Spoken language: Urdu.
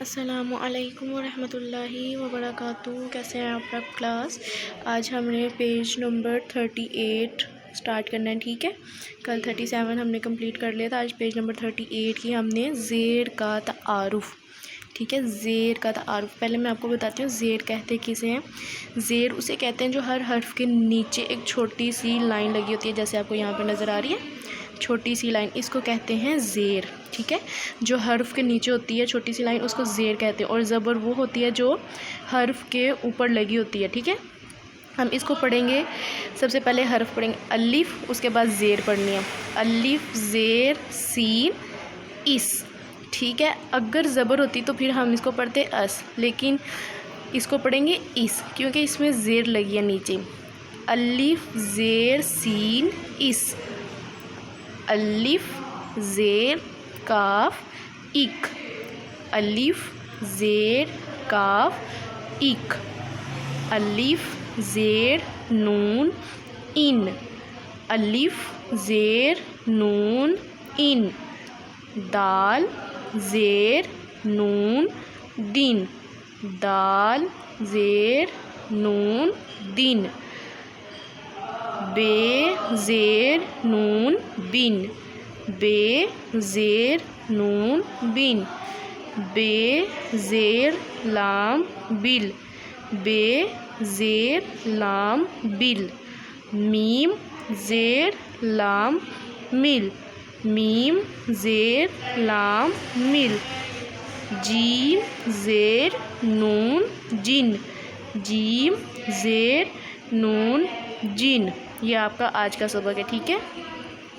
السلام علیکم ورحمۃ اللہ وبرکاتہ۔ کیسے ہیں آپ لوگ کلاس؟ آج ہم نے پیج نمبر 38 سٹارٹ کرنا ہے، ٹھیک ہے؟ کل 37 ہم نے کمپلیٹ کر لیا تھا، آج پیج نمبر 38 کی ہم نے زیر کا تعارف، ٹھیک ہے؟ زیر کا تعارف پہلے میں آپ کو بتاتی ہوں زیر کہتے کسے ہیں۔ زیر اسے کہتے ہیں جو ہر حرف کے نیچے ایک چھوٹی سی لائن لگی ہوتی ہے، جیسے آپ کو یہاں پہ نظر آ رہی ہے چھوٹی سی لائن، اس کو کہتے ہیں زیر، ٹھیک ہے؟ جو حرف کے نیچے ہوتی ہے چھوٹی سی لائن اس کو زیر کہتے ہیں، اور زبر وہ ہوتی ہے جو حرف کے اوپر لگی ہوتی ہے، ٹھیک ہے؟ ہم اس کو پڑھیں گے، سب سے پہلے حرف پڑھیں گے الف، اس کے بعد زیر پڑھنی ہے، الف زیر سین اس، ٹھیک ہے؟ اگر زبر ہوتی تو پھر ہم اس کو پڑھتے اس، لیکن اس کو پڑھیں گے اس کیونکہ اس میں زیر لگی ہے نیچے۔ الف زیر سین اس، الف زیر کاف اک، الف زیر کاف اک، الف زیر نون ان، الف زیر نون ان، دال زیر نون دن، دال زیر نون دن، بے زیر نون بن، بے زیر نون بن، بے زیر لام بل، بے زیر لام بل، میم زیر لام مل، میم زیر لام مل، جیم زیر نون جن، جیم زیر نون جن۔ یہ آپ کا آج کا سبق ہے، ٹھیک ہے؟